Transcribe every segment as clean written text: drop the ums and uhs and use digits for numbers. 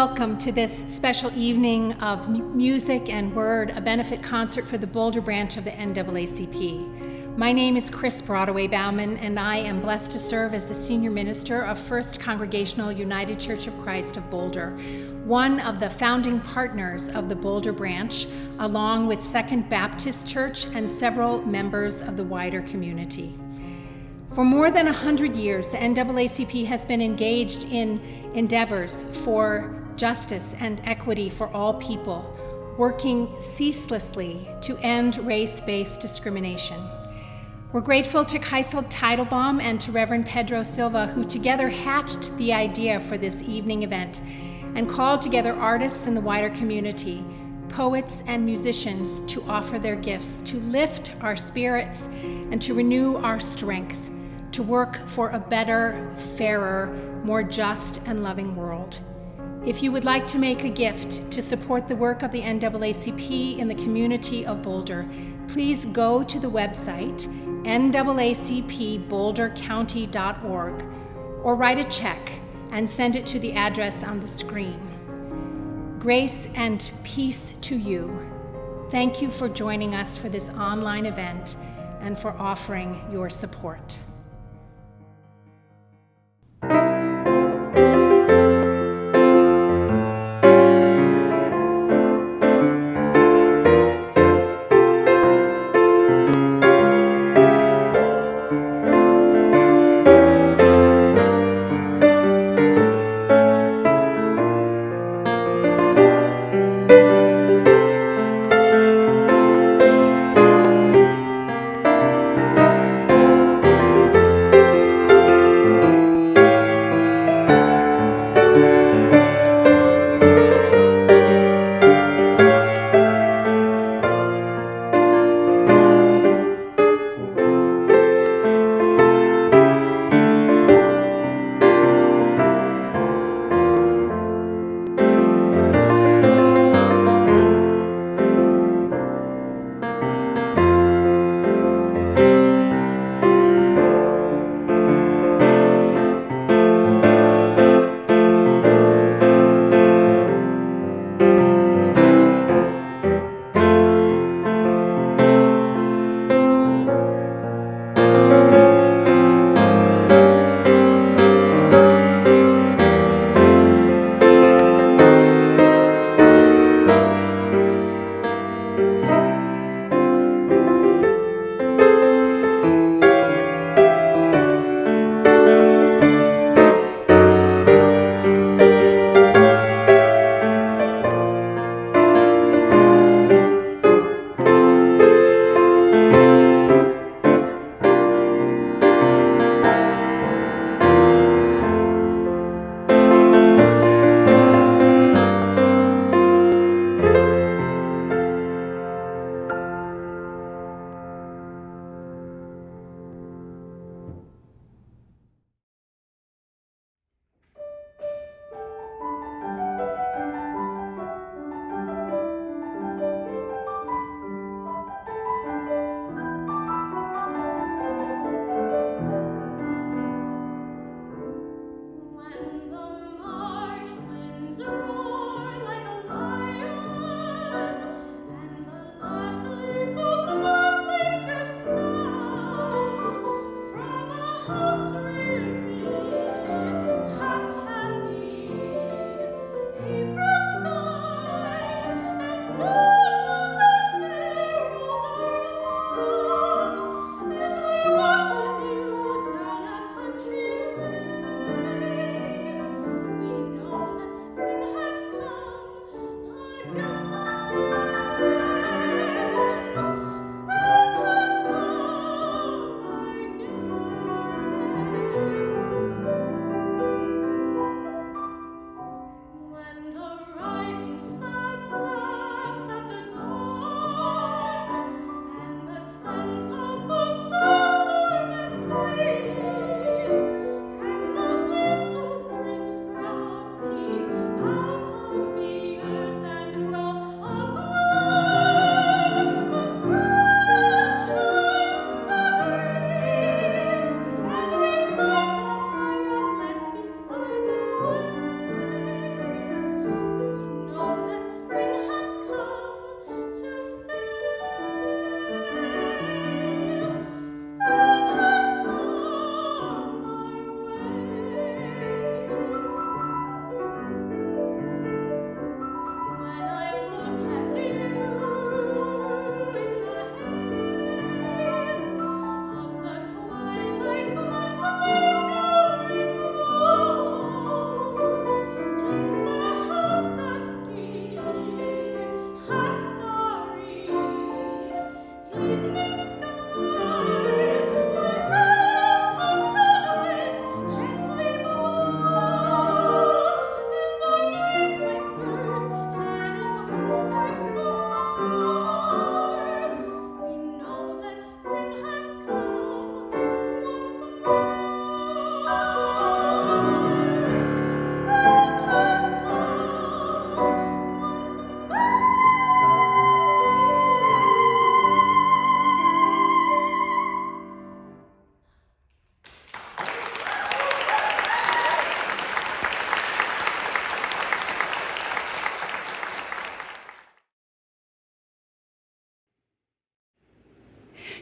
Welcome to this special evening of music and word, a benefit concert for the Boulder branch of the NAACP. My name is Braudaway-Bauman, and I am blessed to serve as the senior minister of First Congregational United Church of Christ of Boulder, one of the founding partners of the Boulder branch, along with Second Baptist Church and several members of the wider community. For more than 100 years, the NAACP has been engaged in endeavors for justice and equity for all people, working ceaselessly to end race-based discrimination. We're grateful to Kajsa Teitelbaum and to Reverend Pedro Silva, who together hatched the idea for this evening event and called together artists in the wider community, poets and musicians to offer their gifts, to lift our spirits and to renew our strength, to work for a better, fairer, more just and loving world. If you would like to make a gift to support the work of the NAACP in the community of Boulder, please go to the website naacpbouldercounty.org or write a check and send it to the address on the screen. Grace and peace to you. Thank you for joining us for this online event and for offering your support.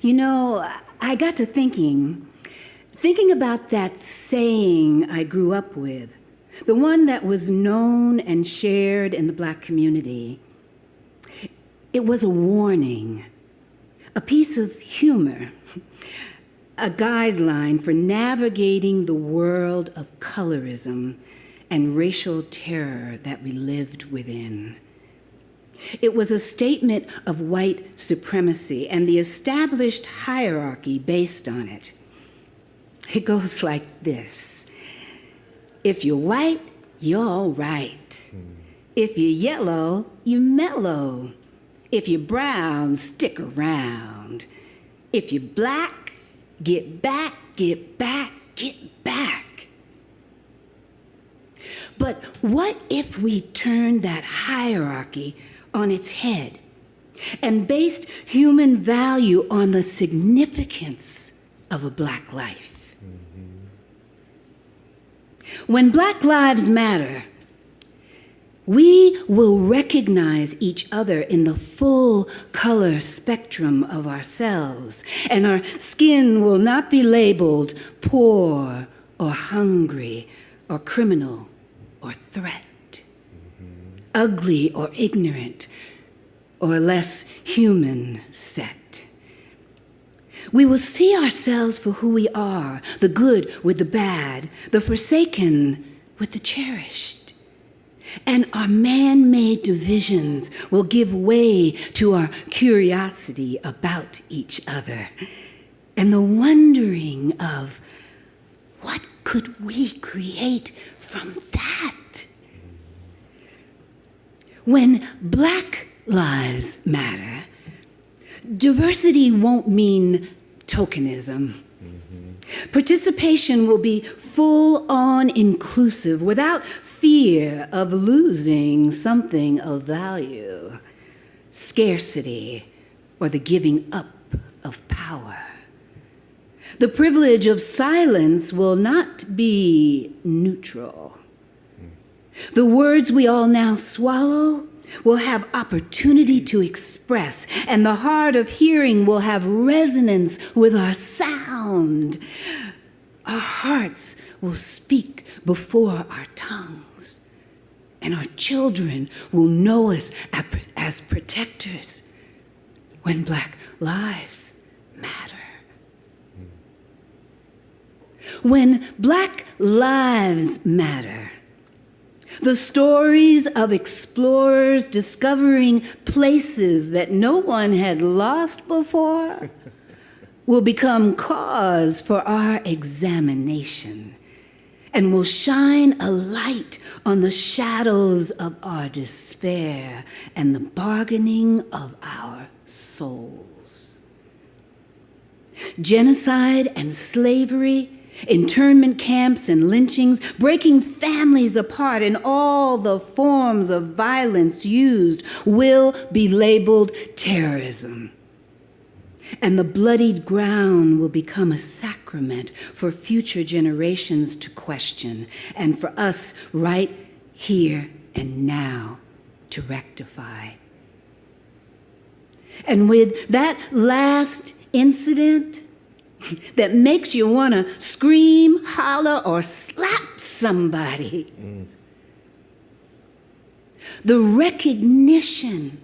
You know, I got to thinking about that saying I grew up with, the one that was known and shared in the Black community. It was a warning, a piece of humor, a guideline for navigating the world of colorism and racial terror that we lived within. It was a statement of white supremacy and the established hierarchy based on it. It goes like this. If you're white, you're all right. If you're yellow, you're mellow. If you're brown, stick around. If you're black, get back, get back, get back. But what if we turned that hierarchy on its head and based human value on the significance of a Black life? When Black lives matter, we will recognize each other in the full color spectrum of ourselves, and our skin will not be labeled poor or hungry or criminal or threat, ugly or ignorant or less human set. We will see ourselves for who we are, the good with the bad, the forsaken with the cherished. And our man-made divisions will give way to our curiosity about each other and the wondering of what could we create from that? When Black lives matter, diversity won't mean tokenism. Participation will be full-on inclusive without fear of losing something of value, scarcity, or the giving up of power. The privilege of silence will not be neutral. The words we all now swallow will have opportunity to express, and the heart of hearing will have resonance with our sound. Our hearts will speak before our tongues, and our children will know us as protectors when Black lives matter. When Black lives matter, the stories of explorers discovering places that no one had lost before will become cause for our examination and will shine a light on the shadows of our despair and the bargaining of our souls. Genocide and slavery, internment camps and lynchings, breaking families apart, and all the forms of violence used will be labeled terrorism. And the bloodied ground will become a sacrament for future generations to question, and for us right here and now to rectify. And with that last incident that makes you want to scream, holler, or slap somebody. The recognition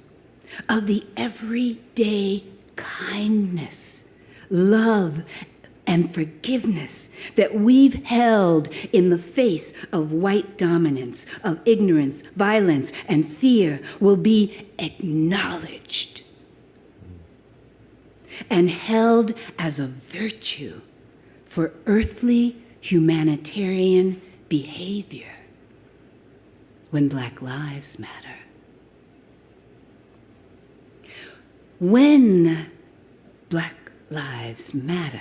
of the everyday kindness, love, and forgiveness that we've held in the face of white dominance, of ignorance, violence, and fear will be acknowledged and held as a virtue for earthly humanitarian behavior when Black lives matter. When Black lives matter,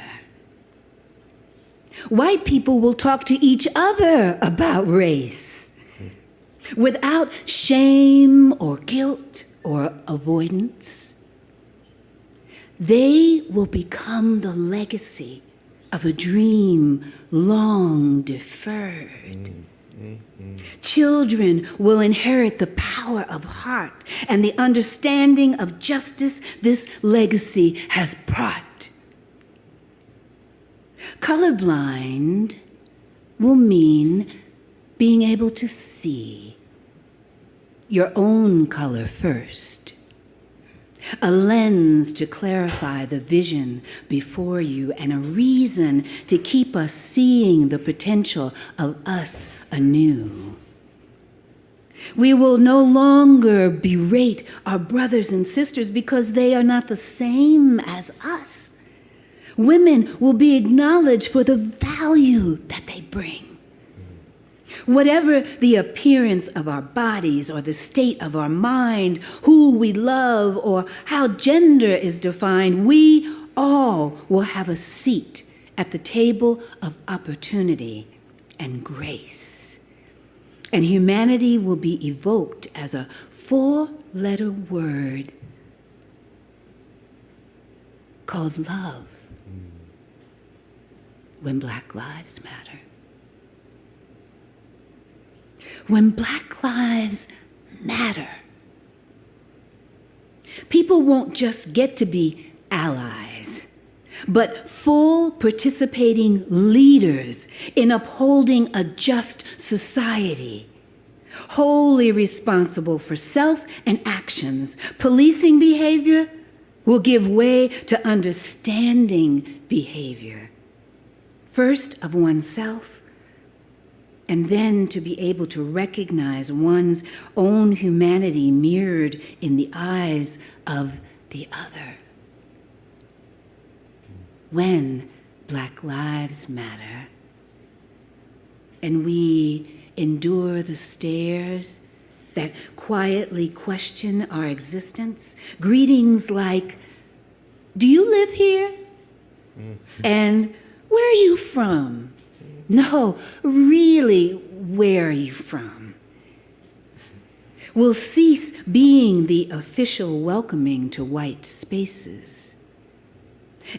white people will talk to each other about race without shame or guilt or avoidance. They will become the legacy of a dream long deferred. Children will inherit the power of heart and the understanding of justice this legacy has brought. Colorblind will mean being able to see your own color first, a lens to clarify the vision before you, and a reason to keep us seeing the potential of us anew. We will no longer berate our brothers and sisters because they are not the same as us. Women will be acknowledged for the value that they bring. Whatever the appearance of our bodies or the state of our mind, who we love or how gender is defined, we all will have a seat at the table of opportunity and grace. And humanity will be evoked as a 4-letter word called love when Black Lives Matter. When Black Lives Matter, people won't just get to be allies, but full participating leaders in upholding a just society, wholly responsible for self and actions. Policing behavior will give way to understanding behavior, first of oneself, and then to be able to recognize one's own humanity mirrored in the eyes of the other. When Black Lives Matter, and we endure the stares that quietly question our existence, greetings like, "Do you live here?" And "Where are you from?" No, really, where are you from? Will cease being the official welcoming to white spaces.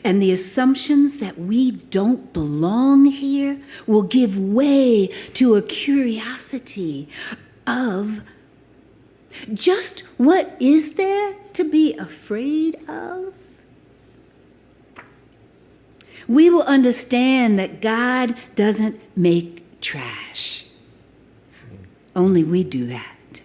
And the assumptions that we don't belong here will give way to a curiosity of just what is there to be afraid of? We will understand that God doesn't make trash. Only we do that.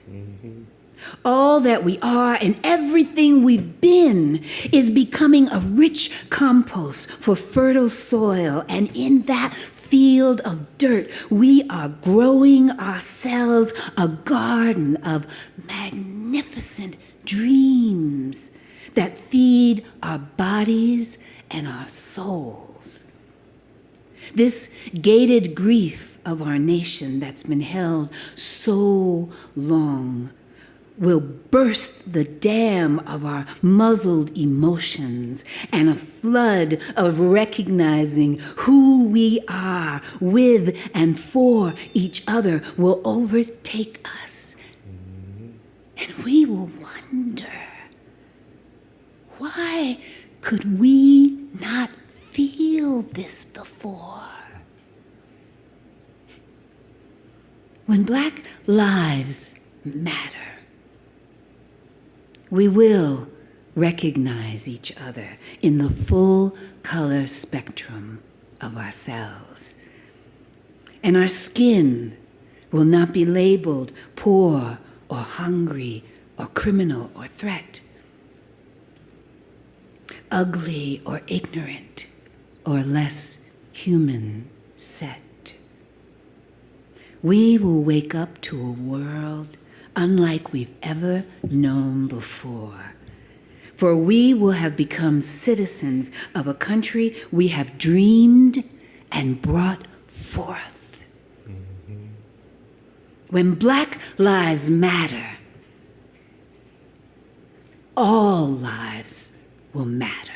All that we are and everything we've been is becoming a rich compost for fertile soil, and in that field of dirt, we are growing ourselves a garden of magnificent dreams that feed our bodies and our souls. This gated grief of our nation that's been held so long will burst the dam of our muzzled emotions, and a flood of recognizing who we are with and for each other will overtake us. And we will wonder, why could we not feel this before? When Black lives matter, we will recognize each other in the full color spectrum of ourselves. And our skin will not be labeled poor or hungry or criminal or threat, ugly or ignorant or less human set. We will wake up to a world unlike we've ever known before. For we will have become citizens of a country we have dreamed and brought forth. When Black lives matter, all lives will matter.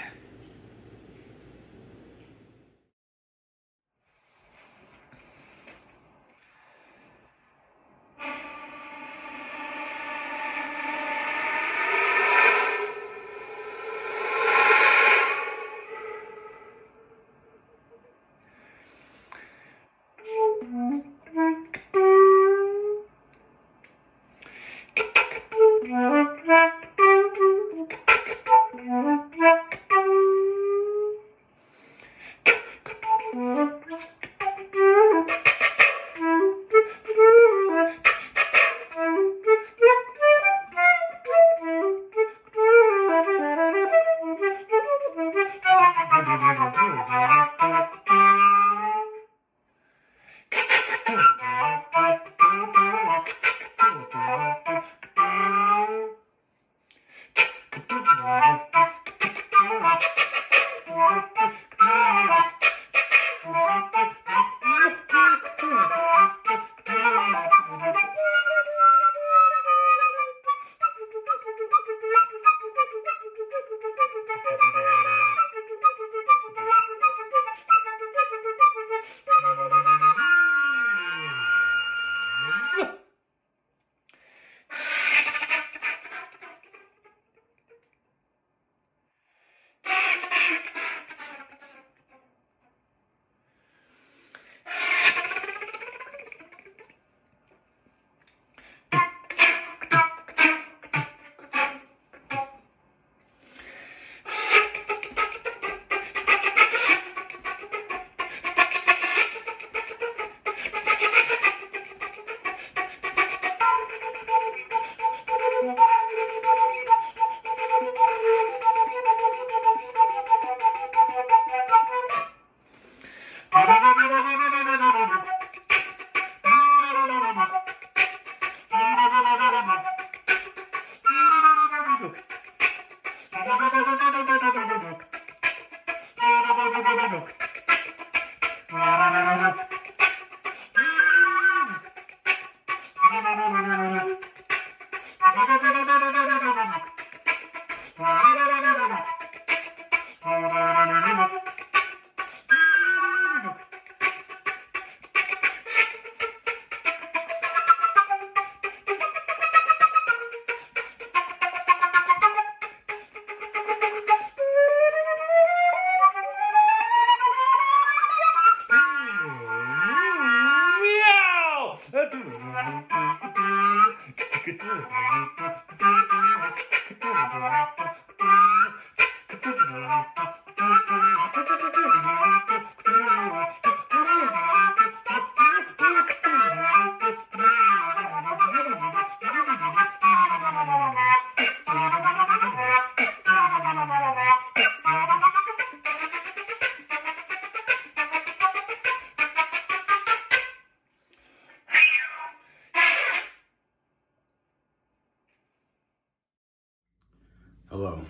Hello,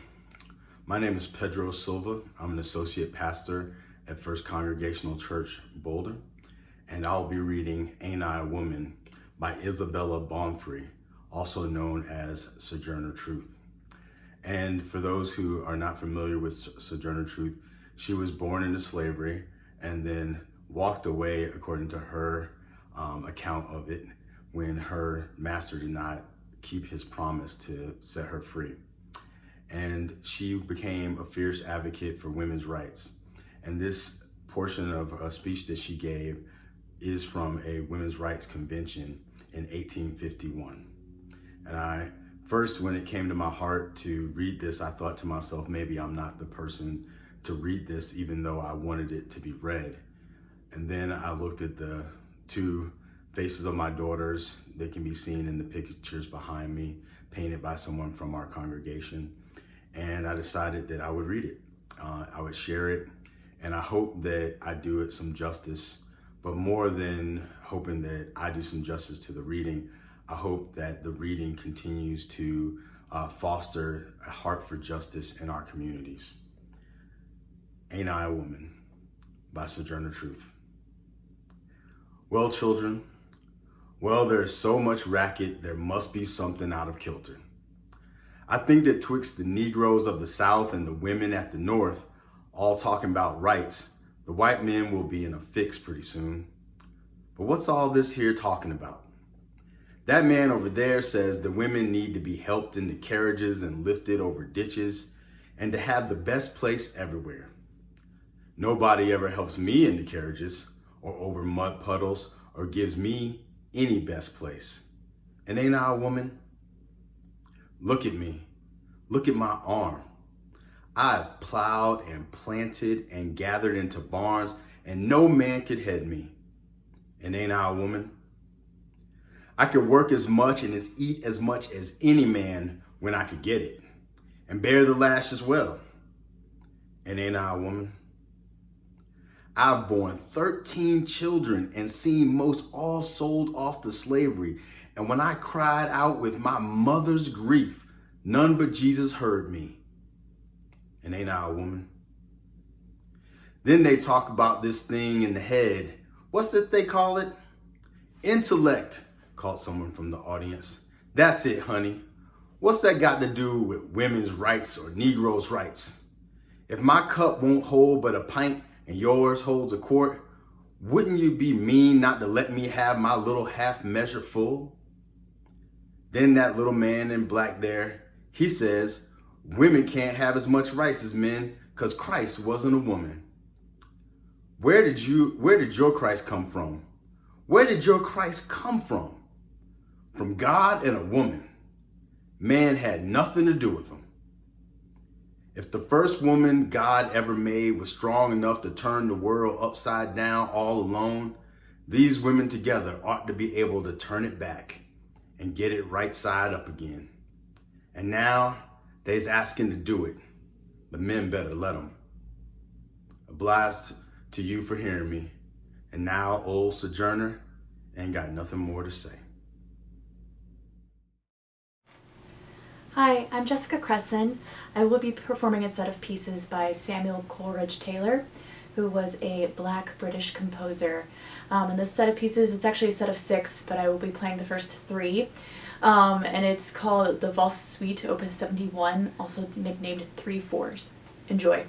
my name is Pedro Silva. I'm an associate pastor at First Congregational Church, Boulder, and I'll be reading Ain't I a Woman by Isabella Baumfree, also known as Sojourner Truth. And for those who are not familiar with Sojourner Truth, she was born into slavery and then walked away, according to her account of it, when her master did not keep his promise to set her free. And she became a fierce advocate for women's rights. And this portion of a speech that she gave is from a women's rights convention in 1851. And I first, when it came to my heart to read this, I thought to myself, maybe I'm not the person to read this, even though I wanted it to be read. And then I looked at the two faces of my daughters. They can be seen in the pictures behind me, painted by someone from our congregation. And I decided that I would read it. I would share it, and I hope that I do it some justice. But more than hoping that I do some justice to the reading, I hope that the reading continues to foster a heart for justice in our communities. Ain't I a Woman by Sojourner Truth. Well, children, well, there is so much racket, there must be something out of kilter. I think that twixt the Negroes of the South and the women at the North, all talking about rights, the white men will be in a fix pretty soon. But what's all this here talking about? That man over there says the women need to be helped into carriages and lifted over ditches and to have the best place everywhere. Nobody ever helps me into carriages or over mud puddles or gives me any best place. And ain't I a woman? Look at me. Look at my arm. I've plowed and planted and gathered into barns, and no man could head me. And ain't I a woman? I could work as much and eat as much as any man when I could get it, and bear the lash as well. And ain't I a woman? I've borne 13 children and seen most all sold off to slavery. And when I cried out with my mother's grief, none but Jesus heard me. And ain't I a woman? Then they talk about this thing in the head. What's it they call it? Intellect, called someone from the audience. That's it, honey. What's that got to do with women's rights or Negroes' rights? If my cup won't hold but a pint and yours holds a quart, wouldn't you be mean not to let me have my little half measure full? Then that little man in black there, he says, women can't have as much rights as men because Christ wasn't a woman. Where did your Christ come from? Where did your Christ come from? From God and a woman. Man had nothing to do with him. If the first woman God ever made was strong enough to turn the world upside down all alone, these women together ought to be able to turn it back and get it right side up again. And now they's asking to do it. The men better let them. Obliged to you for hearing me. And now old Sojourner ain't got nothing more to say. Hi, I'm Jessica Kressin. I will be performing a set of pieces by Samuel Coleridge Taylor, who was a Black British composer. And this set of pieces, it's actually a set of 6, but I will be playing the first 3. And it's called the Valse Suite, Opus 71, also nicknamed 3/4. Enjoy.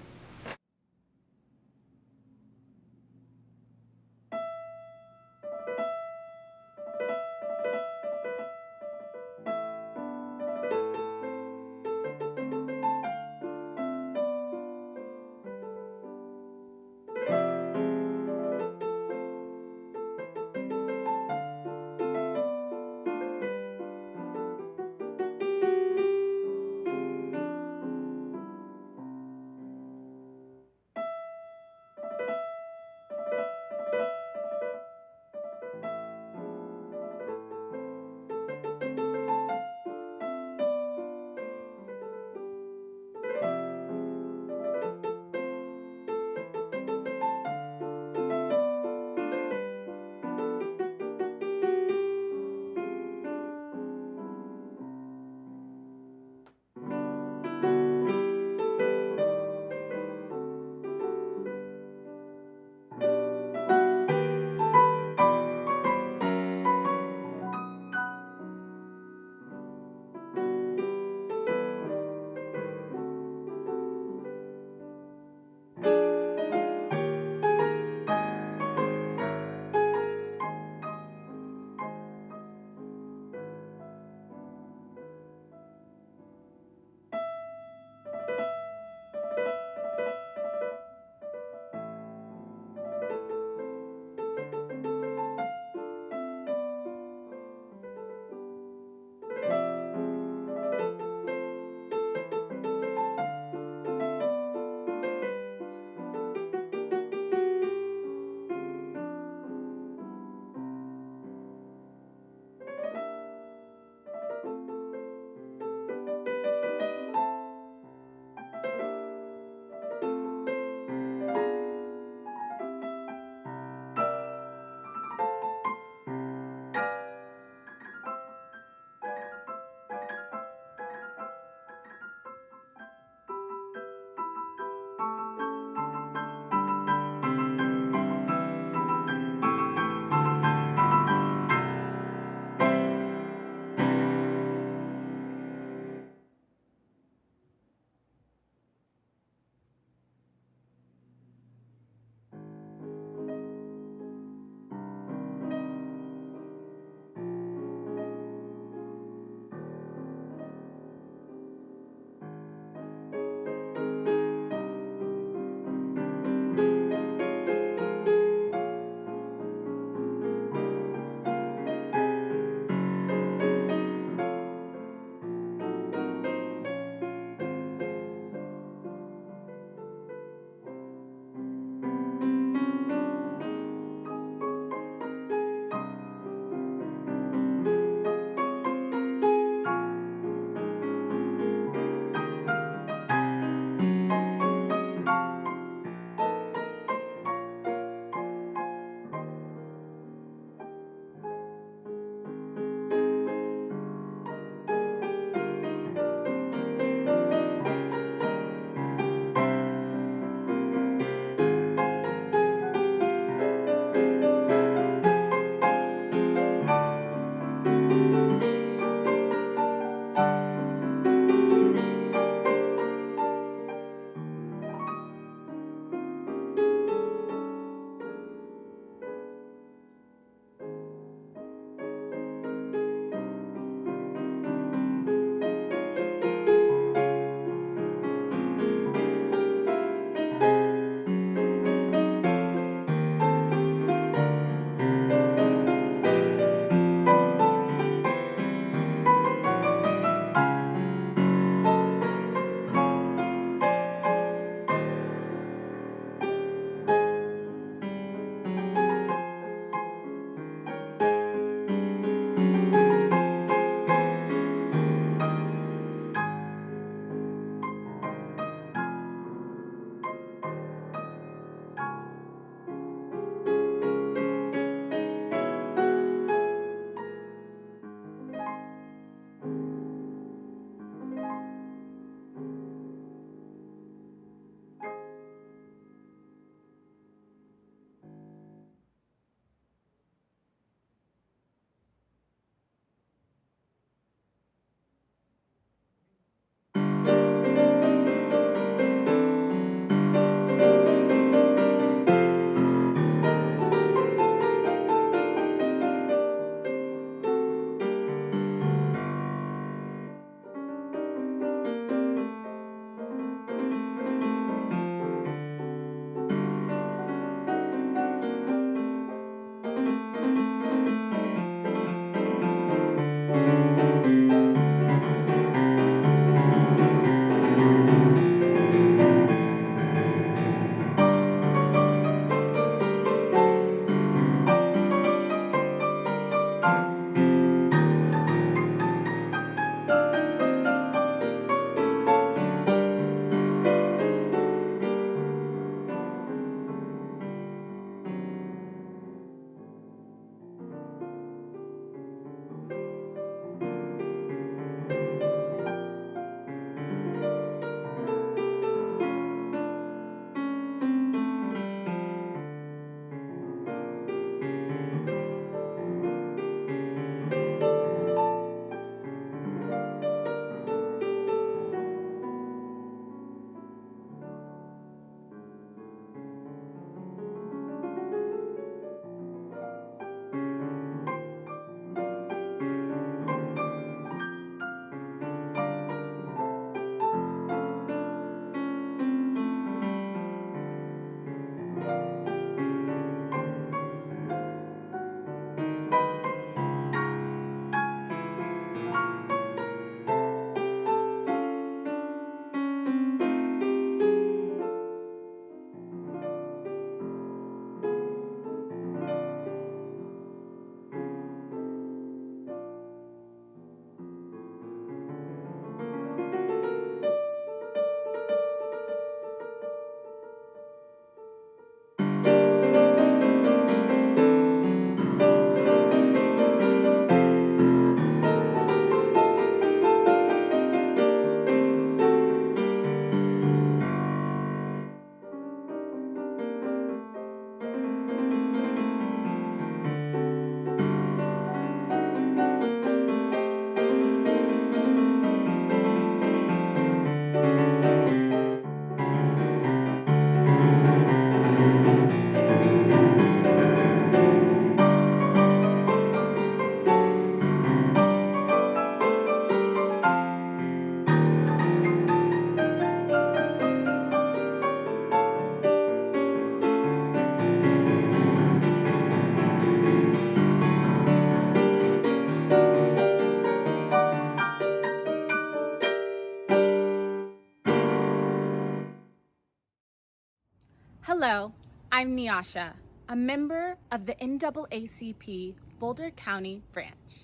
Hello, I'm Nyasha, a member of the NAACP Boulder County Branch.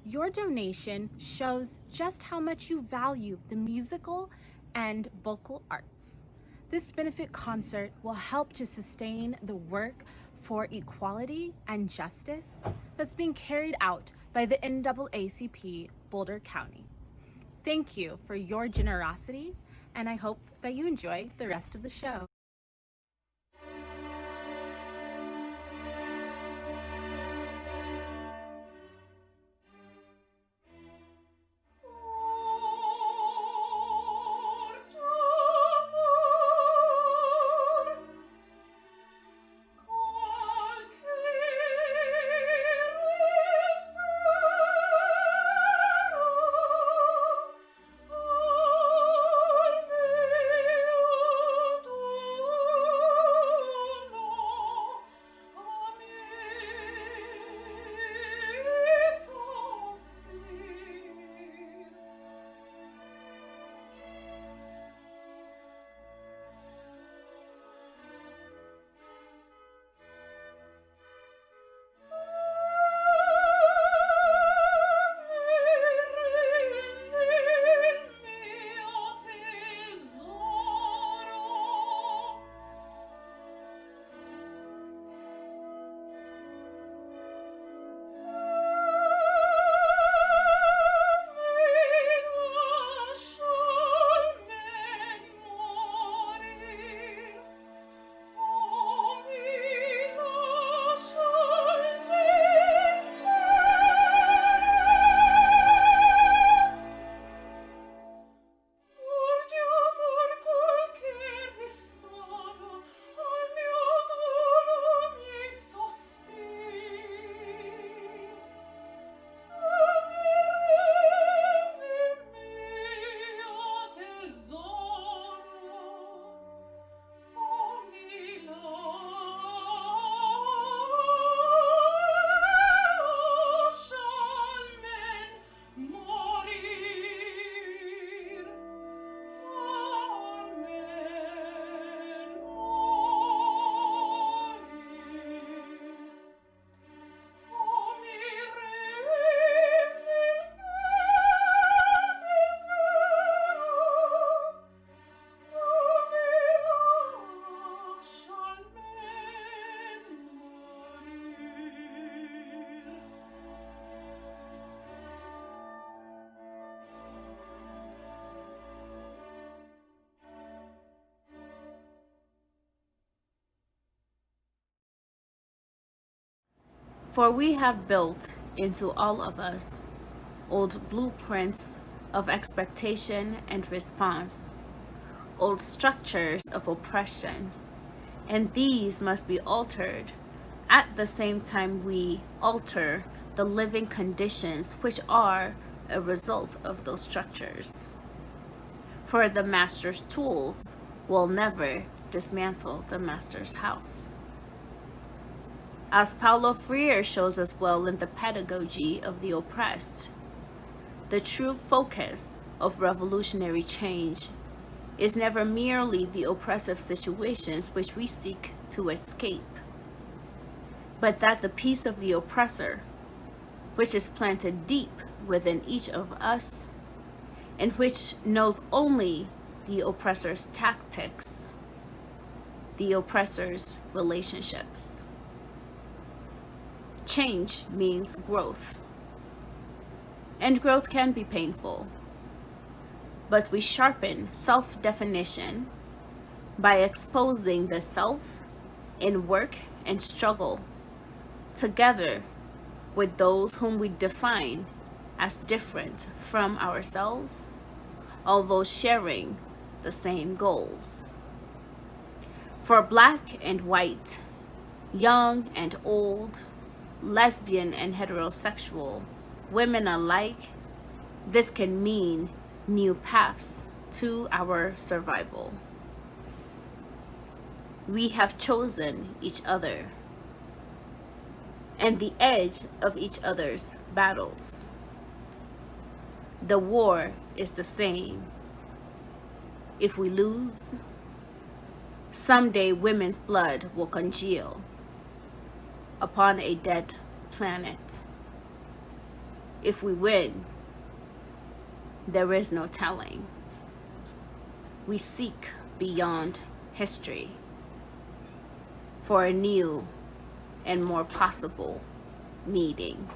Your donation shows just how much you value the musical and vocal arts. This benefit concert will help to sustain the work for equality and justice that's being carried out by the NAACP Boulder County. Thank you for your generosity, and I hope that you enjoy the rest of the show. For we have built into all of us old blueprints of expectation and response, old structures of oppression, and these must be altered at the same time we alter the living conditions which are a result of those structures. For the master's tools will never dismantle the master's house. As Paulo Freire shows us well in the pedagogy of the oppressed, the true focus of revolutionary change is never merely the oppressive situations which we seek to escape, but that the peace of the oppressor, which is planted deep within each of us, and which knows only the oppressor's tactics, the oppressor's relationships. Change means growth, and growth can be painful, but we sharpen self-definition by exposing the self in work and struggle together with those whom we define as different from ourselves, although sharing the same goals. For Black and white, young and old, lesbian and heterosexual, women alike, this can mean new paths to our survival. We have chosen each other and the edge of each other's battles. The war is the same. If we lose, Someday women's blood will congeal upon a dead planet. If we win, there is no telling. We seek beyond history for a new and more possible meeting.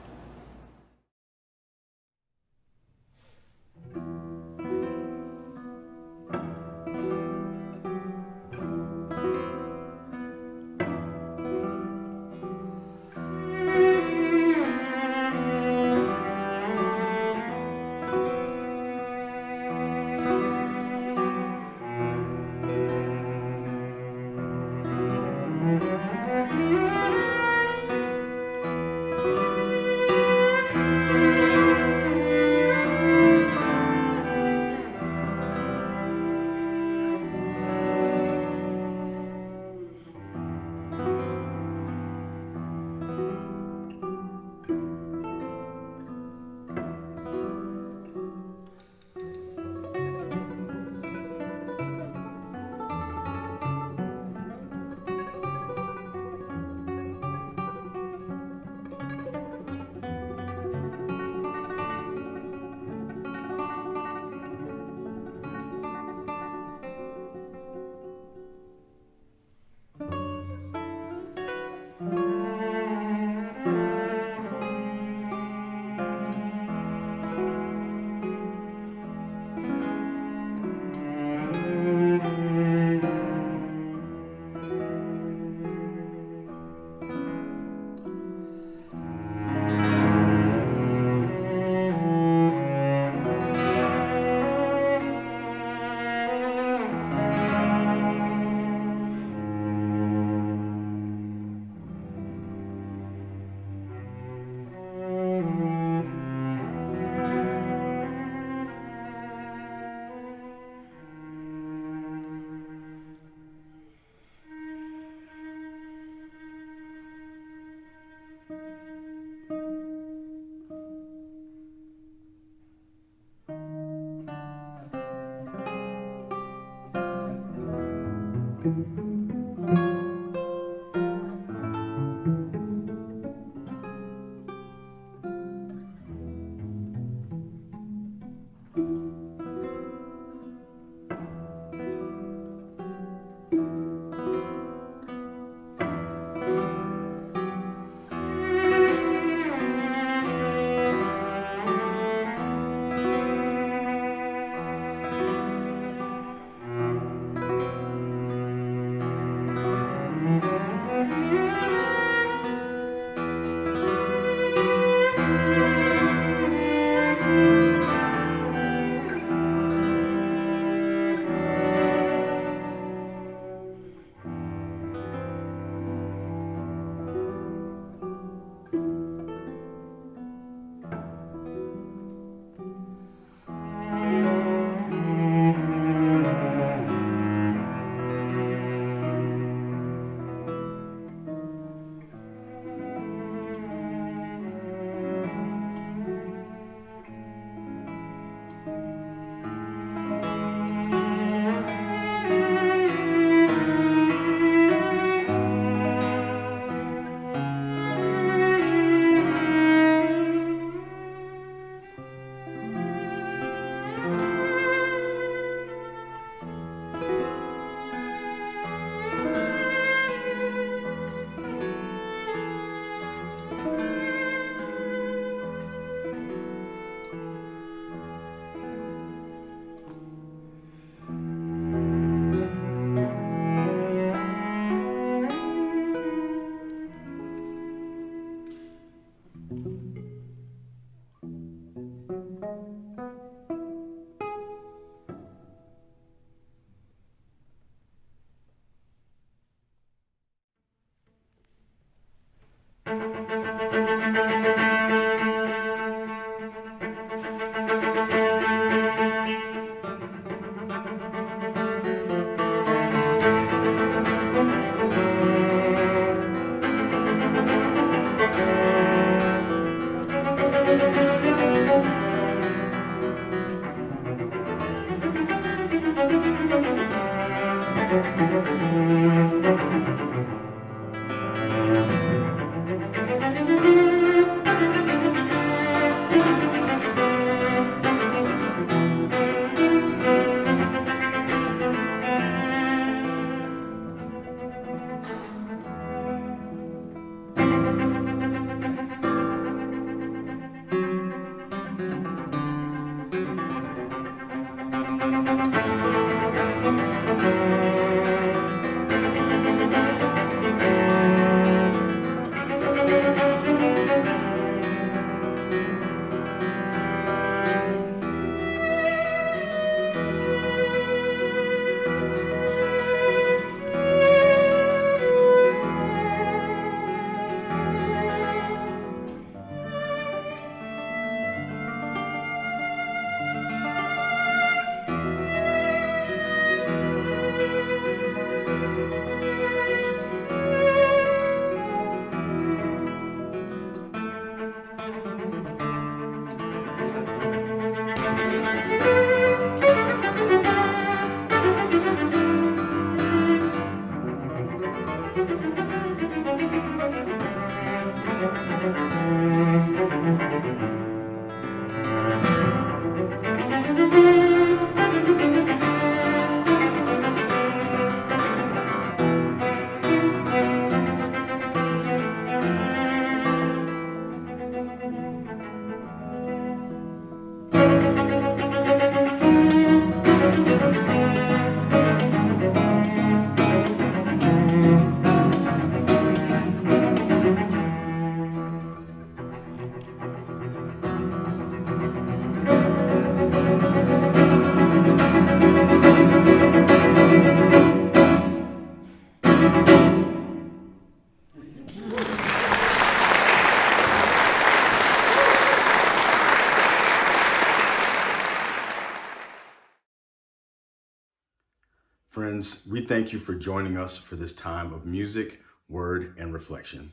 Friends, we thank you for joining us for this time of music, word, and reflection.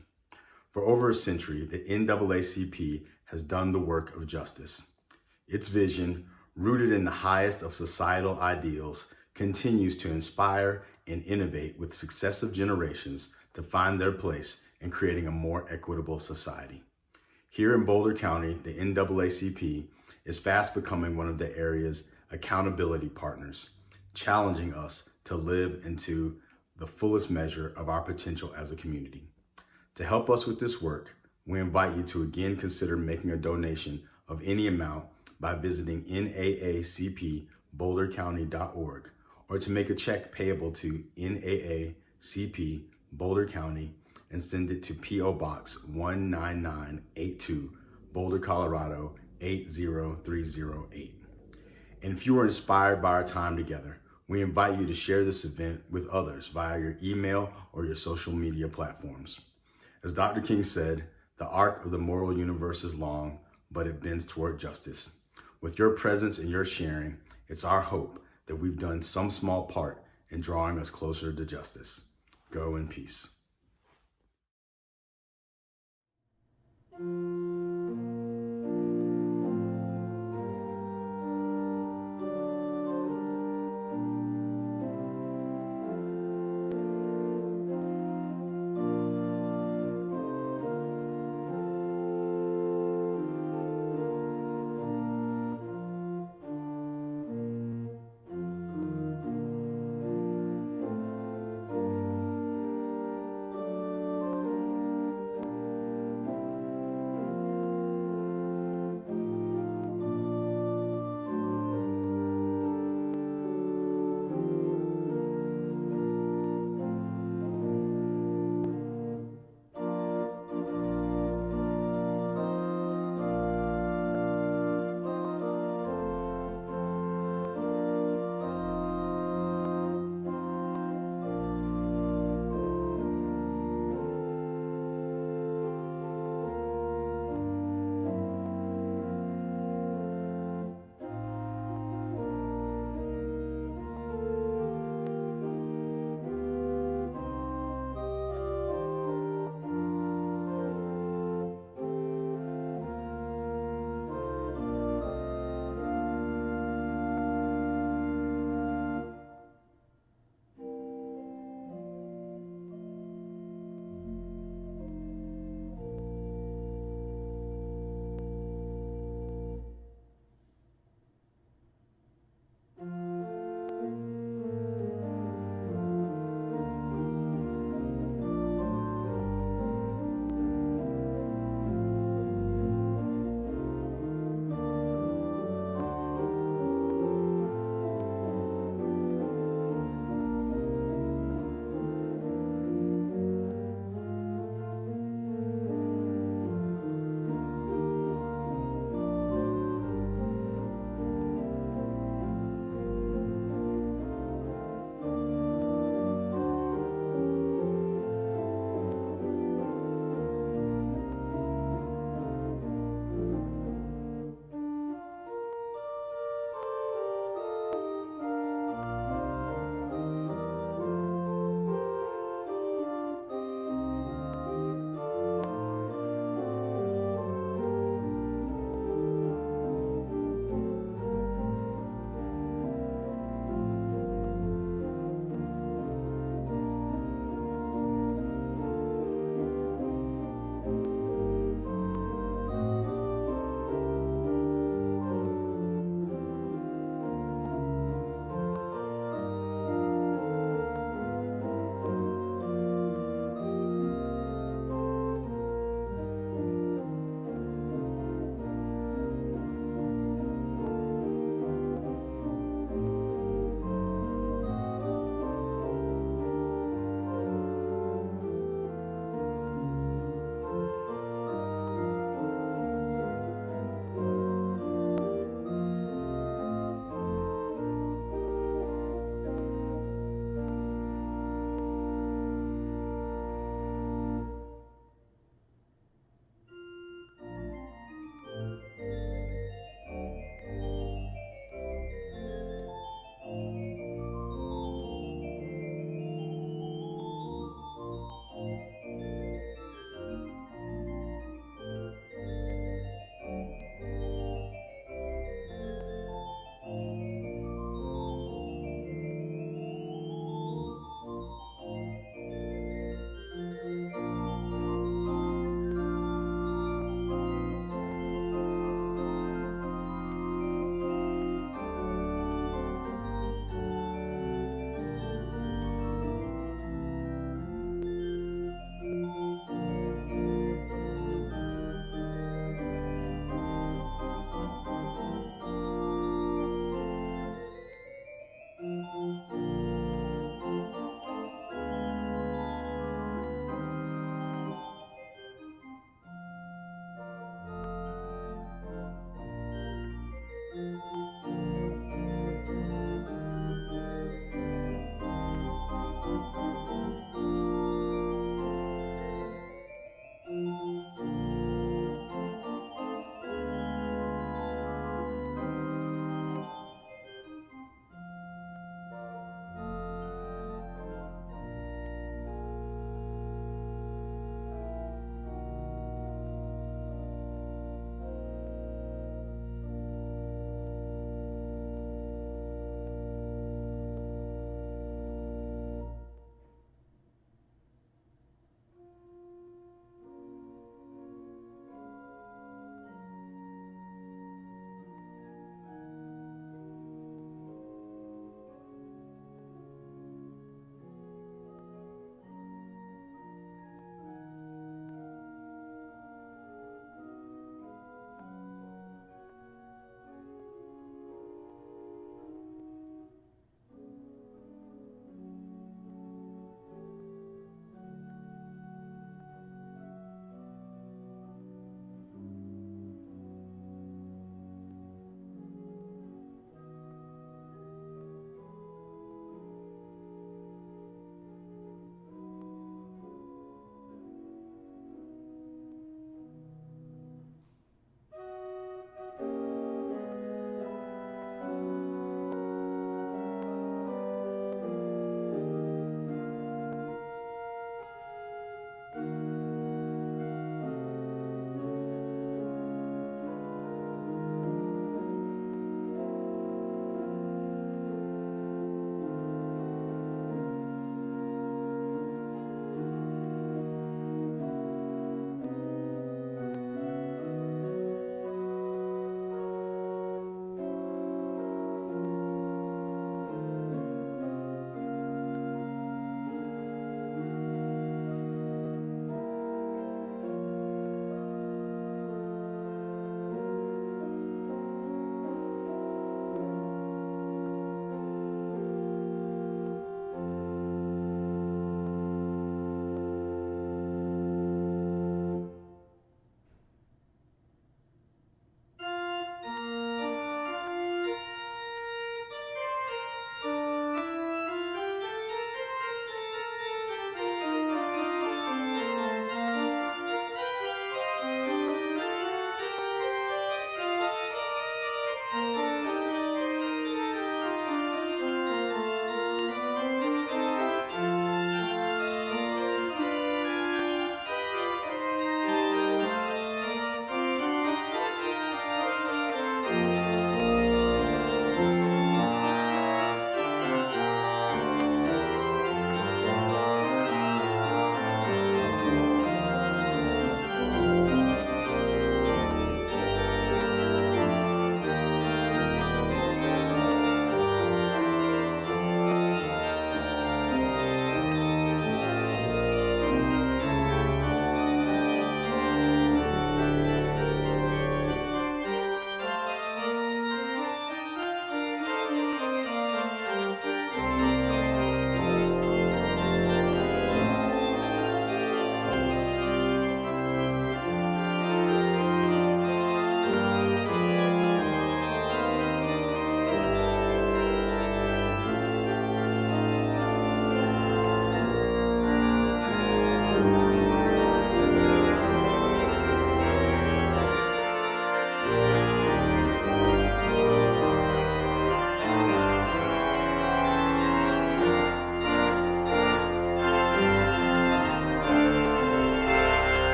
For over a century, the NAACP has done the work of justice. Its vision, rooted in the highest of societal ideals, continues to inspire and innovate with successive generations to find their place in creating a more equitable society. Here in Boulder County, the NAACP is fast becoming one of the area's accountability partners, challenging us to live into the fullest measure of our potential as a community. To help us with this work, we invite you to again consider making a donation of any amount by visiting naacpbouldercounty.org or to make a check payable to NAACP Boulder County and send it to P.O. Box 19982, Boulder, Colorado 80308. And if you were inspired by our time together, we invite you to share this event with others via your email or your social media platforms. As Dr. King said, the arc of the moral universe is long, but it bends toward justice. With your presence and your sharing, it's our hope that we've done some small part in drawing us closer to justice. Go in peace.